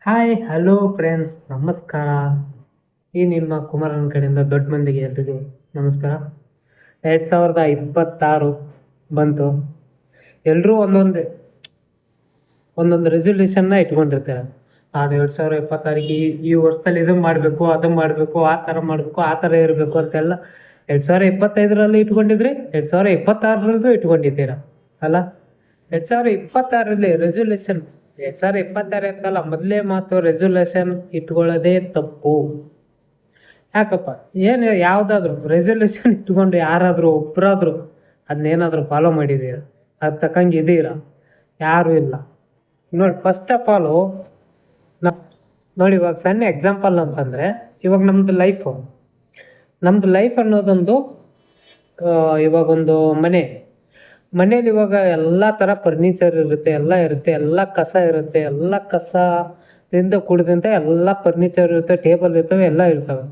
Hi hello friends ನಮಸ್ಕಾರ. ಈ ನಿಮ್ಮ ಕುಮಾರನ ಕಡೆಯಿಂದ ದೊಡ್ಡ ಮಂದಿಗೆ ಎಲ್ರಿಗೂ ನಮಸ್ಕಾರ. 2026 ಬಂತು. ಎಲ್ಲರೂ ಒಂದೊಂದು ರೆಸೊಲ್ಯೂಷನ್ನ ಇಟ್ಕೊಂಡಿರ್ತಾರೆ. ನಾನು 2026 ಈ ವರ್ಷದಲ್ಲಿ ಇದು ಮಾಡಬೇಕು, ಅದು ಮಾಡಬೇಕು, ಆ ಥರ ಮಾಡಬೇಕು, ಆ ಥರ ಇರಬೇಕು ಅಂತೆಲ್ಲ 2025ರಲ್ಲಿ ಇಟ್ಕೊಂಡಿದ್ರಿ, 2026ರಲ್ಲೂ ಇಟ್ಕೊಂಡಿದ್ದೀರಾ ಅಲ್ಲ. 2026ರಲ್ಲಿ ರೆಸೊಲ್ಯೂಷನ್ 2026 ಅಂತಲ್ಲ, ಮೊದಲೇ ಮಾತು ರೆಸೊಲ್ಯೂಷನ್ ಇಟ್ಕೊಳ್ಳೋದೇ ತಪ್ಪು. ಯಾಕಪ್ಪ, ಏನು ಯಾವುದಾದ್ರು ರೆಸೊಲ್ಯೂಷನ್ ಇಟ್ಕೊಂಡು ಯಾರಾದರೂ ಒಬ್ಬರಾದ್ರು ಅದನ್ನೇನಾದರೂ ಫಾಲೋ ಮಾಡಿದ್ದೀರಾ? ಅದು ತಕ್ಕಂಗೆ ಇದ್ದೀರಾ? ಯಾರೂ ಇಲ್ಲ ನೋಡಿ. ಫಸ್ಟ್ ಆಫ್ ಆಲು ನೋಡಿ, ಇವಾಗ ಸಣ್ಣ ಎಕ್ಸಾಂಪಲ್ ಅಂತಂದರೆ, ಇವಾಗ ನಮ್ಮದು ಲೈಫ್ ಅನ್ನೋದೊಂದು ಇವಾಗೊಂದು ಮನೇಲಿ ಇವಾಗ ಎಲ್ಲ ಥರ ಫರ್ನಿಚರ್ ಇರುತ್ತೆ, ಎಲ್ಲ ಇರುತ್ತೆ, ಎಲ್ಲ ಕಸ ಇರುತ್ತೆ, ಎಲ್ಲ ಕಸದಿಂದ ಕೂಡಿದಂತೆ ಎಲ್ಲ ಫರ್ನಿಚರ್ ಇರುತ್ತೆ, ಟೇಬಲ್ ಇರ್ತವೆ, ಎಲ್ಲ ಇರ್ತವೆ.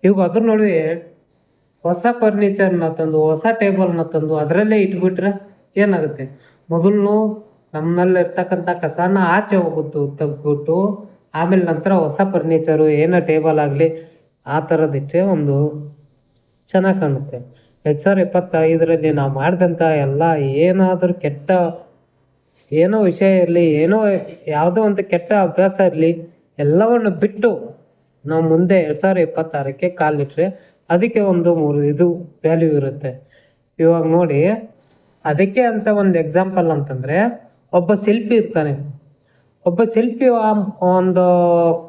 ಇವಾಗ ಅದ್ರ ನಡುವೆ ಹೊಸ ಫರ್ನಿಚರ್ನ ತಂದು, ಹೊಸ ಟೇಬಲ್ನ ತಂದು ಅದರಲ್ಲೇ ಇಟ್ಬಿಟ್ರೆ ಏನಾಗುತ್ತೆ? ಮೊದಲು ನಮ್ಮಲ್ಲಿರ್ತಕ್ಕಂಥ ಕಸನ ಆಚೆ ತೆಗ್ದ್ಬಿಟ್ಟು ಆಮೇಲೆ ನಂತರ ಹೊಸ ಫರ್ನಿಚರು ಏನೋ ಟೇಬಲ್ ಆಗಲಿ ಆ ಥರದ್ದಿಟ್ಟರೆ ಒಂದು ಚೆನ್ನಾಗಿ ಕಾಣುತ್ತೆ. 2025ರಲ್ಲಿ ನಾವು ಮಾಡಿದಂಥ ಎಲ್ಲ ಏನಾದರೂ ಏನೋ ವಿಷಯ ಇರಲಿ, ಯಾವುದೋ ಒಂದು ಕೆಟ್ಟ ಅಭ್ಯಾಸ ಇರಲಿ, ಎಲ್ಲವನ್ನು ಬಿಟ್ಟು ನಾವು ಮುಂದೆ 2026ಕ್ಕೆ ಕಾಲಿಟ್ರೆ ಅದಕ್ಕೆ ಒಂದು ಇದು ವ್ಯಾಲ್ಯೂ ಇರುತ್ತೆ. ಇವಾಗ ನೋಡಿ, ಅದಕ್ಕೆ ಅಂತ ಒಂದು ಎಕ್ಸಾಂಪಲ್ ಅಂತಂದರೆ, ಒಬ್ಬ ಶಿಲ್ಪಿ ಇರ್ತಾನೆ. ಒಬ್ಬ ಶಿಲ್ಪಿ ಒಂದು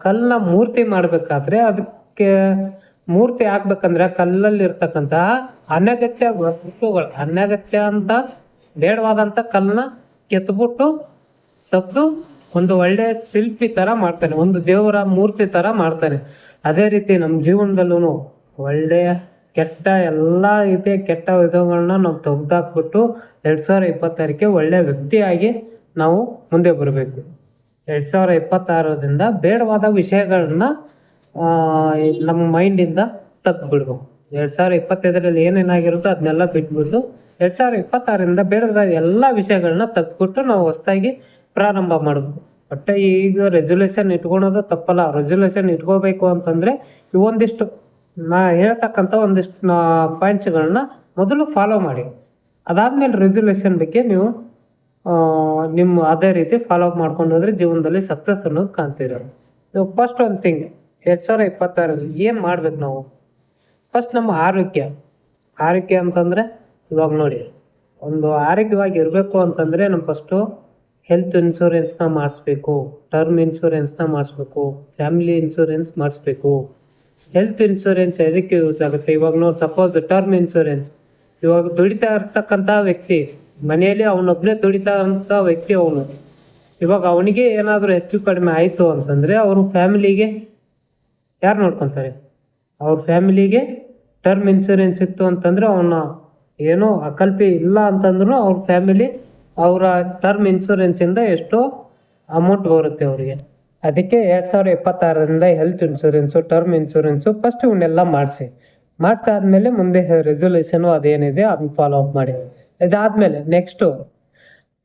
ಕಲ್ಲನ್ನ ಮೂರ್ತಿ ಮಾಡಬೇಕಾದ್ರೆ, ಅದಕ್ಕೆ ಮೂರ್ತಿ ಹಾಕ್ಬೇಕಂದ್ರೆ ಕಲ್ಲಲ್ಲಿ ಇರ್ತಕ್ಕಂಥ ಅನಗತ್ಯ ವಸ್ತುಗಳು, ಅನಗತ್ಯ ಅಂತ ಬೇಡವಾದಂಥ ಕಲ್ಲನ್ನ ತೆಗೆದು ಒಂದು ಒಳ್ಳೆಯ ಶಿಲ್ಪಿ ಥರ ಮಾಡ್ತಾನೆ, ಒಂದು ದೇವರ ಮೂರ್ತಿ ಥರ ಮಾಡ್ತಾನೆ. ಅದೇ ರೀತಿ ನಮ್ಮ ಜೀವನದಲ್ಲೂ ಒಳ್ಳೆಯ ಕೆಟ್ಟ ಎಲ್ಲ ಕೆಟ್ಟ ವಿಧಗಳನ್ನ ನಾವು ತೆಗ್ದಾಕ್ಬಿಟ್ಟು 2026ಕ್ಕೆ ಒಳ್ಳೆಯ ವ್ಯಕ್ತಿಯಾಗಿ ನಾವು ಮುಂದೆ ಬರಬೇಕು. 2026ರಿಂದ ಬೇಡವಾದ ವಿಷಯಗಳನ್ನ ನಮ್ಮ ಮೈಂಡಿಂದ ತೆಗ್ದುಬಿಡ್ಬೇಕು. 2025ರಲ್ಲಿ ಏನೇನಾಗಿರುತ್ತೋ ಅದನ್ನೆಲ್ಲ ಬಿಟ್ಬಿಟ್ಟು 2026ರಿಂದ ಬೇಡವಾದ ಎಲ್ಲ ವಿಷಯಗಳನ್ನ ತೆಗ್ದುಬಿಟ್ಟು ನಾವು ಹೊಸದಾಗಿ ಪ್ರಾರಂಭ ಮಾಡಬೇಕು. ಬಟ್ ಈಗ ರೆಸೊಲ್ಯೂಷನ್ ಇಟ್ಕೊಳೋದು ತಪ್ಪಲ್ಲ. ರೆಸೊಲ್ಯೂಷನ್ ಇಟ್ಕೋಬೇಕು ಅಂತಂದರೆ ಒಂದಿಷ್ಟು ಹೇಳ್ತಕ್ಕಂಥ ಒಂದಿಷ್ಟು ಪಾಯಿಂಟ್ಸ್ಗಳನ್ನ ಮೊದಲು ಫಾಲೋ ಮಾಡಿ. ಅದಾದಮೇಲೆ ರೆಸೊಲ್ಯೂಷನ್ ಬಗ್ಗೆ ನೀವು ನಿಮ್ಮ ಅದೇ ರೀತಿ ಫಾಲೋ ಅಪ್ ಮಾಡ್ಕೊಂಡು ಹೋದರೆ ಜೀವನದಲ್ಲಿ ಸಕ್ಸಸ್ ಅನ್ನೋದು ಕಾಣ್ತೀರ. ಫಸ್ಟ್ ಒಂದು ಥಿಂಗ್ 2026ರಲ್ಲಿ ಏನು ಮಾಡ್ಬೇಕು ನಾವು? ಫಸ್ಟ್ ನಮ್ಮ ಆರೋಗ್ಯ ಅಂತಂದರೆ, ಇವಾಗ ನೋಡಿ, ಒಂದು ಆರೋಗ್ಯವಾಗಿ ಇರಬೇಕು ಅಂತಂದರೆ ನಮ್ಮ ಫಸ್ಟು ಹೆಲ್ತ್ ಇನ್ಶೂರೆನ್ಸ್ನ ಮಾಡಿಸ್ಬೇಕು, ಟರ್ಮ್ ಇನ್ಶೂರೆನ್ಸ್ನ ಮಾಡಿಸ್ಬೇಕು, ಫ್ಯಾಮಿಲಿ ಇನ್ಶೂರೆನ್ಸ್ ಮಾಡಿಸ್ಬೇಕು. ಹೆಲ್ತ್ ಇನ್ಶೂರೆನ್ಸ್ ಎದಕ್ಕೆ ಯೂಸ್ ಆಗುತ್ತೆ? ಇವಾಗ ನೋಡಿ, ಸಪೋಸ್ ಟರ್ಮ್ ಇನ್ಶೂರೆನ್ಸ್, ಇವಾಗ ದುಡಿತಾ ಇರ್ತಕ್ಕಂಥ ವ್ಯಕ್ತಿ ಮನೆಯಲ್ಲಿ ಅವನೊಬ್ಬನೇ ದುಡಿತಾ ಇರೋಂಥ ವ್ಯಕ್ತಿ ಇವಾಗ ಅವನಿಗೆ ಏನಾದರೂ ಹೆಚ್ಚು ಕಡಿಮೆ ಆಯಿತು ಅಂತಂದರೆ ಅವ್ರ ಫ್ಯಾಮಿಲಿಗೆ ಯಾರು ನೋಡ್ಕೊತಾರೆ? ಅವ್ರ ಫ್ಯಾಮಿಲಿಗೆ ಟರ್ಮ್ ಇನ್ಶೂರೆನ್ಸ್ ಇತ್ತು ಅಂತಂದರೆ ಅವನ ಏನೋ ಅಕಲ್ಪಿ ಇಲ್ಲ ಅಂತಂದ್ರೂ ಅವ್ರ ಫ್ಯಾಮಿಲಿ ಅವರ ಟರ್ಮ್ ಇನ್ಶೂರೆನ್ಸಿಂದ ಎಷ್ಟೋ ಅಮೌಂಟ್ ಬರುತ್ತೆ ಅವರಿಗೆ. ಅದಕ್ಕೆ 2026ರಿಂದ health insurance, term insurance first ಇವನ್ನೆಲ್ಲ ಮಾಡಿಸಾದ್ಮೇಲೆ ಮುಂದೆ ರೆಸೊಲ್ಯೂಷನು ಅದೇನಿದೆ ಅದನ್ನ ಫಾಲೋ ಅಪ್ ಮಾಡಿ. ಇದಾದಮೇಲೆ ನೆಕ್ಸ್ಟು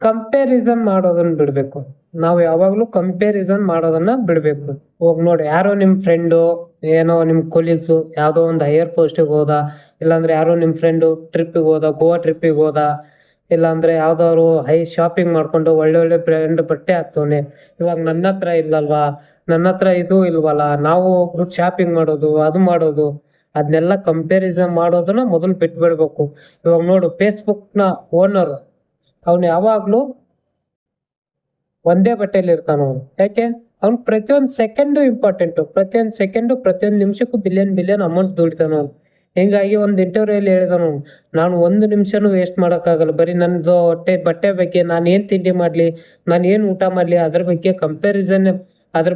ಕಂಪ್ಯಾರಿಸನ್ ಮಾಡೋದನ್ನು ಬಿಡಬೇಕು. ನಾವು ಯಾವಾಗಲೂ ಕಂಪ್ಯಾರಿಸನ್ ಮಾಡೋದನ್ನು ಬಿಡಬೇಕು. ಹೋಗಿ ನೋಡಿ, ಯಾರೋ ನಿಮ್ಮ ಫ್ರೆಂಡು, ಏನೋ ನಿಮ್ಮ ಕೊಲೀಗ್ಸು ಯಾವುದೋ ಒಂದು ಹೈಯರ್ ಪೋಸ್ಟಿಗೆ ಹೋದ, ಇಲ್ಲಾಂದರೆ ಯಾರೋ ನಿಮ್ಮ ಫ್ರೆಂಡು ಟ್ರಿಪ್ಪಿಗೆ ಹೋದ, ಗೋವಾ ಟ್ರಿಪ್ಪಿಗೆ ಹೋದ, ಇಲ್ಲಾಂದರೆ ಯಾವುದಾದ್ರು ಶಾಪಿಂಗ್ ಮಾಡಿಕೊಂಡು ಒಳ್ಳೆ ಬ್ರ್ಯಾಂಡ್ ಬಟ್ಟೆ ಹಾಕ್ತವನೆ. ಇವಾಗ ನನ್ನ ಹತ್ರ ಇಲ್ಲಲ್ವಾ, ನನ್ನ ಹತ್ರ ಇದು ಇಲ್ವಲ್ಲ, ನಾವು ಶಾಪಿಂಗ್ ಮಾಡೋದು ಅದು ಮಾಡೋದು ಅದನ್ನೆಲ್ಲ ಕಂಪ್ಯಾರಿಸನ್ ಮಾಡೋದನ್ನ ಮೊದಲು ಬಿಟ್ಬಿಡ್ಬೇಕು. ಇವಾಗ ನೋಡು, ಫೇಸ್ಬುಕ್ನ ಓನರ್ ಅವನು ಯಾವಾಗಲೂ ಒಂದೇ ಬಟ್ಟೆಯಲ್ಲಿ ಇರ್ತಾನ. ಯಾಕೆ? ಅವ್ನು ಪ್ರತಿಯೊಂದು ಸೆಕೆಂಡು ಇಂಪಾರ್ಟೆಂಟು, ಪ್ರತಿಯೊಂದು ನಿಮಿಷಕ್ಕೂ ಬಿಲಿಯನ್ ಅಮೌಂಟ್ ದುಡಿತಾನ. ಹಿಂಗಾಗಿ ಒಂದು ಇಂಟರ್ವ್ಯೂಯಲ್ಲಿ ಹೇಳಿದನು, ನಾನು ಒಂದು ನಿಮಿಷನೂ ವೇಸ್ಟ್ ಮಾಡೋಕ್ಕಾಗಲ್ಲ, ಬರೀ ನನ್ನದು ಬಟ್ಟೆ ಬಗ್ಗೆ ನಾನು ಏನು ತಿಂಡಿ ಮಾಡಲಿ, ನಾನು ಏನು ಊಟ ಮಾಡಲಿ ಅದ್ರ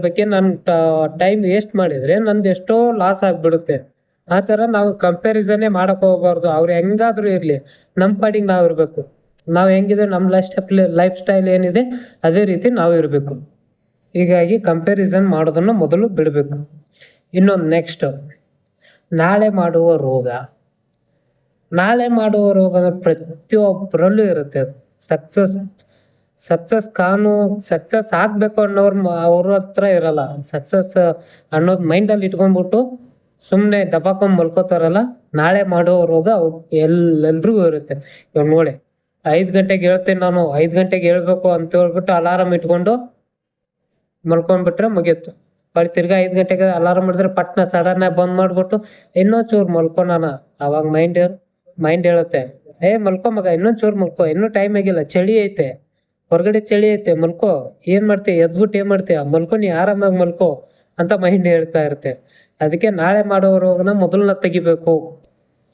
ಬಗ್ಗೆ ನಾನು ಟೈಮ್ ವೇಸ್ಟ್ ಮಾಡಿದರೆ ನಂದು ಎಷ್ಟೋ ಲಾಸ್ ಆಗಿಬಿಡುತ್ತೆ. ಆ ಥರ ನಾವು ಕಂಪ್ಯಾರಿಸನ್ನೇ ಮಾಡೋಕ್ಕೆ ಹೋಗ್ಬಾರ್ದು. ಅವ್ರು ಹೆಂಗಾದರೂ ಇರಲಿ, ನಮ್ಮ ಪಾಡಿಗೆ ನಾವು ಇರಬೇಕು. ನಾವು ಹೆಂಗಿದೆ, ನಮ್ಮ ಲೈಫ್ ಸ್ಟೈಲ್ ಏನಿದೆ ಅದೇ ರೀತಿ ನಾವು ಇರಬೇಕು. ಹೀಗಾಗಿ ಕಂಪ್ಯಾರಿಸನ್ ಮಾಡೋದನ್ನು ಮೊದಲು ಬಿಡಬೇಕು. ಇನ್ನೊಂದು ನೆಕ್ಸ್ಟ್, ನಾಳೆ ಮಾಡುವ ರೋಗ ಪ್ರತಿಯೊಬ್ಬರಲ್ಲೂ ಇರುತ್ತೆ. ಅದು ಸಕ್ಸಸ್ ಆಗ್ಬೇಕು ಅನ್ನೋರ್ ಅವ್ರ ಹತ್ರ ಇರಲ್ಲ. ಸಕ್ಸಸ್ ಅನ್ನೋದು ಮೈಂಡಲ್ಲಿ ಇಟ್ಕೊಂಡ್ಬಿಟ್ಟು ಸುಮ್ಮನೆ ದಬಾಕೊಂಡ್ ಮಲ್ಕೋತಾರಲ್ಲ, ನಾಳೆ ಮಾಡೋವಾಗ ಎಲ್ರಿಗೂ ಇರುತ್ತೆ. ಇವಾಗ ನೋಡಿ, 5 ಗಂಟೆಗೆ ಹೇಳ್ತೀನಿ ನಾನು, 5 ಗಂಟೆಗೆ ಹೇಳ್ಬೇಕು ಅಂತ ಹೇಳ್ಬಿಟ್ಟು ಅಲಾರಾಮ್ ಇಟ್ಕೊಂಡು ಮಲ್ಕೊಂಡ್ಬಿಟ್ರೆ ಮುಗೀತು. ತಿರ್ಗಾ 5 ಗಂಟೆಗೆ ಅಲಾರಾಮ್ ಮಾಡಿದ್ರೆ ಪಟ್ನ ಸಡನ್ ಆಗಿ ಬಂದ್ ಮಾಡ್ಬಿಟ್ಟು ಇನ್ನೊಂದ್ ಚೂರು ಮಲ್ಕೊಳೋಣ. ಅವಾಗ ಮೈಂಡ್ ಹೇಳುತ್ತೆ, ಮಲ್ಕೊ ಮಗ, ಇನ್ನೊಂದ್ ಚೂರು ಮಲ್ಕೋ, ಇನ್ನೂ ಟೈಮ್ ಆಗಿಲ್ಲ, ಚಳಿ ಐತೆ, ಹೊರಗಡೆ ಚಳಿ ಐತೆ, ಮಲ್ಕೋ. ಏನ್ ಮಾಡ್ತೀಯ, ಎದ್ಬಿಟ್ಟು ಏನ್ ಮಾಡ್ತೀಯ, ಮಲ್ಕೊ, ನೀ ಆರಾಮಾಗಿ ಮಲ್ಕೋ ಅಂತ ಮೈಂಡ್ ಹೇಳ್ತಾ ಇರುತ್ತೆ. ಅದಕ್ಕೆ ನಾಳೆ ಮಾಡೋರೋಗನ ಮೊದಲನ್ನ ತೆಗಿಬೇಕು.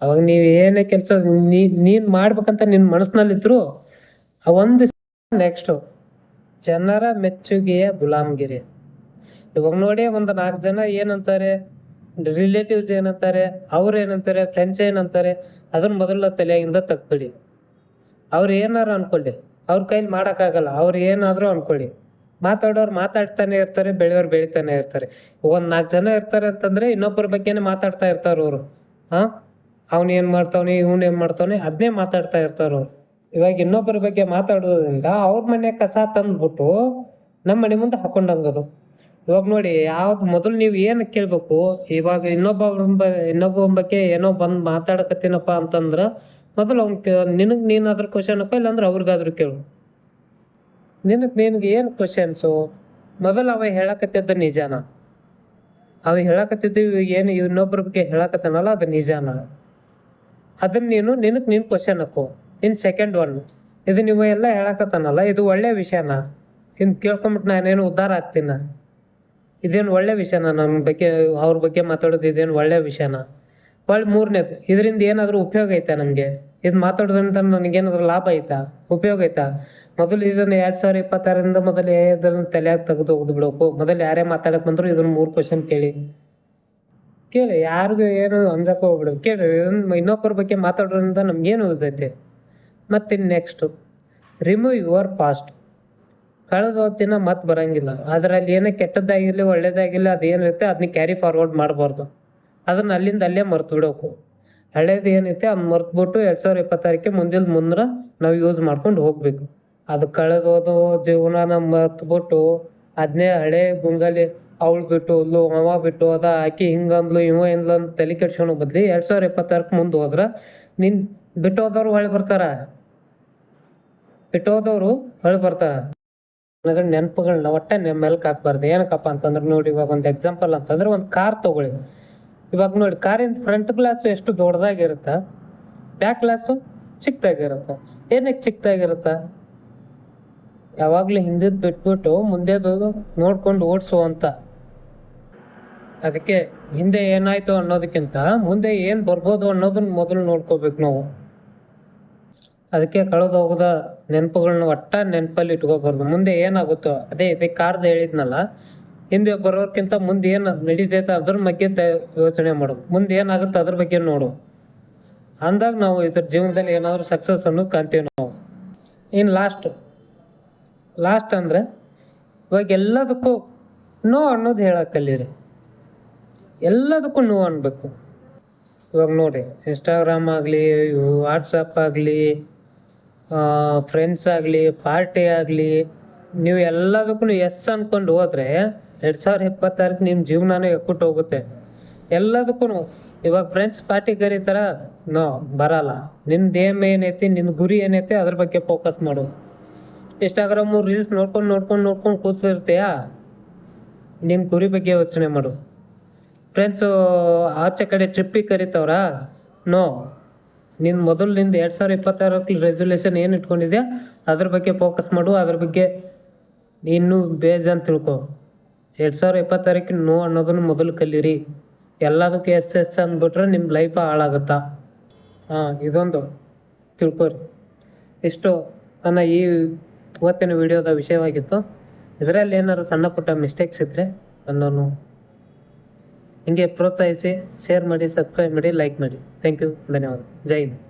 ಅವಾಗ ನೀವ್ ಏನೇ ಕೆಲಸ ನೀನ್ ಮಾಡ್ಬೇಕಂತ ನಿನ್ ಮನಸ್ಸಿನಲ್ಲಿದ್ರು ಒಂದು ನೆಕ್ಸ್ಟ್ ಜನರ ಮೆಚ್ಚುಗೆಯ ಗುಲಾಮ್ಗಿರಿ. ಇವಾಗ ನೋಡಿ, ಒಂದು 4 ಜನ ಏನಂತಾರೆ, ರಿಲೇಟಿವ್ಸ್ ಏನಂತಾರೆ, ಅವ್ರು ಏನಂತಾರೆ, ಫ್ರೆಂಡ್ಸ್ ಏನಂತಾರೆ, ಅದನ್ನ ಮೊದಲ ತಲೆಯಿಂದ ತಗ್ಬಿಡಿ. ಅವ್ರು ಏನಾರು ಅನ್ಕೊಳ್ಳಿ, ಅವ್ರ ಕೈಲಿ ಮಾಡೋಕ್ಕಾಗಲ್ಲ, ಅವ್ರು ಏನಾದರೂ ಅನ್ಕೊಳ್ಳಿ. ಮಾತಾಡೋರು ಮಾತಾಡ್ತಾನೆ ಇರ್ತಾರೆ, ಬೆಳೆಯೋರು ಬೆಳಿತಾನೆ ಇರ್ತಾರೆ. ಒಂದು 4 ಜನ ಇರ್ತಾರೆ ಅಂತಂದ್ರೆ ಇನ್ನೊಬ್ಬರ ಬಗ್ಗೆನೇ ಮಾತಾಡ್ತಾ ಇರ್ತಾರ ಅವರು. ಅವ್ನು ಏನು ಮಾಡ್ತಾವನೆ, ಇವನು ಏನು ಮಾಡ್ತಾವನೆ, ಅದನ್ನೇ ಮಾತಾಡ್ತಾ ಇರ್ತಾರ ಅವ್ರು. ಇವಾಗ ಇನ್ನೊಬ್ಬರ ಬಗ್ಗೆ ಮಾತಾಡೋದ್ರಿಂದ ಅವ್ರ ಮನೆ ಕಸ ತಂದ್ಬಿಟ್ಟು ನಮ್ಮ ಮನೆ ಮುಂದೆ ಹಾಕೊಂಡಂಗದು. ಇವಾಗ ನೋಡಿ, ಯಾವ್ದು ಮೊದಲು ನೀವು ಏನು ಕೇಳ್ಬೇಕು, ಇವಾಗ ಇನ್ನೊಬ್ಬ ಬಗ್ಗೆ ಏನೋ ಬಂದು ಮಾತಾಡಕತ್ತೀನಪ್ಪ ಅಂತಂದ್ರ ಮೊದಲು ನಿನಗೆ ನೀನಾದ್ರೂ ಕ್ವಶನ್ ಅಪ್ಪ, ಇಲ್ಲಾಂದ್ರೆ ಅವ್ರಿಗಾದ್ರೂ ಕೇಳು. ನಿನಗೆ ಏನು ಕ್ವಶನ್ಸು, ಮೊದಲು ಅವ ಹೇಳಕತ್ತಿದ್ದ ನಿಜಾನ, ಅವ ಹೇಳಕತ್ತಿದ್ದು ಏನು ಇನ್ನೊಬ್ಬರ ಬಗ್ಗೆ ಹೇಳಕತ್ತಾನಲ್ಲ ಅದು ನಿಜಾನ, ಅದನ್ನ ನೀನು ಕ್ವಶನ್ ಹಾಕು. ಸೆಕೆಂಡ್ ಒನ್, ಇದು ನೀವು ಎಲ್ಲ ಹೇಳಕತ್ತಾನಲ್ಲ, ಇದು ಒಳ್ಳೆ ವಿಷಯನ, ಕೇಳ್ಕೊಂಬಿಟ್ಟು ನಾನೇನು ಉದ್ಧಾರ ಆಗ್ತೀನ, ಇದೇನು ಒಳ್ಳೆ ವಿಷಯನ, ನನ್ನ ಬಗ್ಗೆ ಅವ್ರ ಬಗ್ಗೆ ಮಾತಾಡೋದು ಇದೇನು ಒಳ್ಳೆ ವಿಷಯನ. ಮೂರನೇದು, ಇದರಿಂದ ಏನಾದರೂ ಉಪಯೋಗ ಐತಾ ನಮಗೆ, ಇದು ಮಾತಾಡೋದ್ರಿಂದ ನನಗೇನಾದ್ರೂ ಲಾಭ ಐತಾ, ಉಪಯೋಗ ಐತಾ. ಮೊದಲು ಇದನ್ನ 2026 ಮೊದಲು ಇದನ್ನ ತಲೆಯಾಗಿ ತೆಗೆದು ಹೋಗ್ದು ಬಿಡಬೇಕು. ಮೊದಲು ಯಾರೇ ಮಾತಾಡಕ್ ಬಂದ್ರು ಇದನ್ನ 3 ಕ್ವಶನ್ ಕೇಳಿ ಯಾರಿಗೂ ಏನು ಅಂಜಕ್ಕೆ ಹೋಗ್ಬಿಡ್ಬೇಕು. ಕೇಳಿ, ಇನ್ನೊಬ್ಬರ ಬಗ್ಗೆ ಮಾತಾಡೋದ್ರಿಂದ ನಮ್ಗೇನು ಯೂಸ್ ಐತೆ. ಮತ್ತೆ ನೆಕ್ಸ್ಟ್, ರಿಮೂವ್ ಯುವರ್ ಪಾಸ್ಟ್. ಕಳೆದ ದಿನ ಮತ್ತೆ ಬರಂಗಿಲ್ಲ, ಅದರಲ್ಲಿ ಏನೇ ಕೆಟ್ಟದ್ದಾಗಿರಲಿ ಒಳ್ಳೇದಾಗಿರಲಿ ಅದೇನಿರುತ್ತೆ ಅದನ್ನ ಕ್ಯಾರಿ ಫಾರ್ವರ್ಡ್ ಮಾಡಬಾರ್ದು. ಅದನ್ನ ಅಲ್ಲಿಂದ ಅಲ್ಲೇ ಮರ್ತು ಬಿಡೋಕು. ಹಳೇದು ಏನೈತೆ ಅದನ್ನ ಮರ್ತ್ಬಿಟ್ಟು 2026 ಮುಂದೆ ನಾವು ಯೂಸ್ ಮಾಡ್ಕೊಂಡು ಹೋಗ್ಬೇಕು. ಅದು ಕಳೆದೋದು ಜೀವನ ಮರ್ತ್ಬಿಟ್ಟು ಅದನ್ನೇ ಹಳೆ ಗುಂಗಲಿ ಅವಳು ಬಿಟ್ಟು ಹೋದ್ಲು, ಅವ ಬಿಟ್ಟು ಹೋದ, ಆಕಿ ಹಿಂಗಂದ್ಲು, ಇವ ಎಂದ್ಲು ಅಂತ ತಲೆ ಕೆಡ್ಸ್ಕೊಳೋ ಬದ್ಲಿ 2026 ಮುಂದೆ ಹೋದ್ರ ನೀನ್ ಬಿಟ್ಟು ಹೋದವ್ರು ಹೊಳೆ ಬರ್ತಾರ, ನೆನಪುಗಳನ್ನ ಒಟ್ಟೆ ಮೆಲ್ಕ್ ಹಾಕ್ಬಾರ್ದು. ಏನಕ್ಕಪ್ಪ ಅಂತಂದ್ರೆ ನೋಡಿ, ಇವಾಗ ಒಂದು ಎಕ್ಸಾಂಪಲ್ ಅಂತಂದ್ರೆ ಒಂದು ಕಾರ್ ತಗೊಳ್ಳಿ. ಇವಾಗ ನೋಡಿ, ಕಾರಿನ ಫ್ರಂಟ್ ಗ್ಲಾಸು ಎಷ್ಟು ದೊಡ್ಡದಾಗಿರುತ್ತ, ಬ್ಯಾಕ್ ಗ್ಲಾಸು ಚಿಕ್ಕದಾಗಿರುತ್ತ. ಏನಕ್ಕೆ ಚಿಕ್ಕದಾಗಿರುತ್ತ? ಯಾವಾಗ್ಲೂ ಹಿಂದಿದ್ ಬಿಟ್ಬಿಟ್ಟು ಮುಂದೆದು ನೋಡ್ಕೊಂಡು ಓಡಿಸು ಅಂತ. ಅದಕ್ಕೆ ಹಿಂದೆ ಏನಾಯ್ತು ಅನ್ನೋದಕ್ಕಿಂತ ಮುಂದೆ ಏನ್ ಬರ್ಬೋದು ಅನ್ನೋದನ್ನ ಮೊದಲು ನೋಡ್ಕೋಬೇಕು ನಾವು. ಅದಕ್ಕೆ ಕಳೆದು ಹೋಗದ ನೆನಪುಗಳನ್ನ ಒಟ್ಟ ನೆನಪಲ್ಲಿ ಇಟ್ಕೋಬಾರ್ದು. ಮುಂದೆ ಏನಾಗುತ್ತೋ ಇದೇ ಕಾರ್ದ ಹೇಳಿದ್ನಲ್ಲ, ಹಿಂದೆ ಬರೋರ್ಕಿಂತ ಮುಂದೆ ಏನು ನಡೀತೈತೆ ಅದ್ರ ಬಗ್ಗೆ ಯೋಚನೆ ಮಾಡು, ಮುಂದೆ ಏನಾಗುತ್ತೆ ಅದ್ರ ಬಗ್ಗೆ ನೋಡು. ಅಂದಾಗ ನಾವು ಇದ್ರ ಜೀವನದಲ್ಲಿ ಏನಾದ್ರು ಸಕ್ಸಸ್ ಅನ್ನೋದು ಕಾಣ್ತೀವಿ ನಾವು. ಇನ್ನು ಲಾಸ್ಟ್ ಅಂದ್ರೆ ಇವಾಗ ಎಲ್ಲದಕ್ಕೂ ನೋ ಅನ್ನೋದು ಹೇಳಕ್ ಕಲೀರಿ. ಎಲ್ಲದಕ್ಕೂ ನೋ ಅನ್ಬೇಕು. ಇವಾಗ ನೋಡಿ, ಇನ್ಸ್ಟಾಗ್ರಾಮ್ ಆಗಲಿ, ವಾಟ್ಸಪ್ ಆಗಲಿ, ಫ್ರೆಂಡ್ಸ್ ಆಗಲಿ, ಪಾರ್ಟಿ ಆಗಲಿ, ನೀವು ಎಲ್ಲದಕ್ಕೂ ಎಸ್ ಅನ್ಕೊಂಡು ಹೋದ್ರೆ 2026 ನಿಮ್ಮ ಜೀವನನೇ ಎಕ್ಕುಟ್ಟು ಹೋಗುತ್ತೆ. ಎಲ್ಲದಕ್ಕೂ ಇವಾಗ ಫ್ರೆಂಡ್ಸ್ ಪಾರ್ಟಿ ಕರೀತಾರ, ನೋ ಬರಲ್ಲ. ನಿಮ್ದು ಏನೈತಿ, ನಿನ್ನ ಗುರಿ ಏನೈತಿ ಅದ್ರ ಬಗ್ಗೆ ಫೋಕಸ್ ಮಾಡು. ಇನ್ಸ್ಟಾಗ್ರಾಮ್ ರೀಲ್ಸ್ ನೋಡ್ಕೊಂಡು ಕೂತಿರ್ತೀಯ, ನಿನ್ನ ಗುರಿ ಬಗ್ಗೆ ಯೋಚನೆ ಮಾಡು. ಫ್ರೆಂಡ್ಸು ಆಚೆ ಕಡೆ ಟ್ರಿಪ್ಪಿಗೆ ಕರೀತವ್ರ, ನೋ, ನಿನ್ನ ಮೊದಲು ನಿಂದು 2026 ರೆಸಲ್ಯೂಷನ್ ಏನು ಇಟ್ಕೊಂಡಿದ್ಯಾ ಅದ್ರ ಬಗ್ಗೆ ಫೋಕಸ್ ಮಾಡು. ಅದ್ರ ಬಗ್ಗೆ ಇನ್ನೂ ಬೇಜಾನ್ ತಿಳ್ಕೊ. 2026 ನೋ ಅನ್ನೋದನ್ನು ಮೊದಲು ಕಲೀರಿ. ಎಲ್ಲದಕ್ಕೂ ಎಸ್ ಅಂದ್ಬಿಟ್ರೆ ನಿಮ್ಮ ಲೈಫ್ ಹಾಳಾಗುತ್ತಾ. ಇದೊಂದು ತಿಳ್ಕೊರಿ. ಇಷ್ಟು ನನ್ನ ಈ ಇವತ್ತಿನ ವಿಡಿಯೋದ ವಿಷಯವಾಗಿತ್ತು. ಇದರಲ್ಲಿ ಏನಾದ್ರು ಸಣ್ಣ ಪುಟ್ಟ ಮಿಸ್ಟೇಕ್ಸ್ ಇದ್ದರೆ ನನ್ನನ್ನು ಹಿಂಗೆ ಪ್ರೋತ್ಸಾಹಿಸಿ, ಶೇರ್ ಮಾಡಿ, ಸಬ್ಸ್ಕ್ರೈಬ್ ಮಾಡಿ, ಲೈಕ್ ಮಾಡಿ. ಥ್ಯಾಂಕ್ ಯು, ಧನ್ಯವಾದ. ಜೈ ಹಿಂದ್.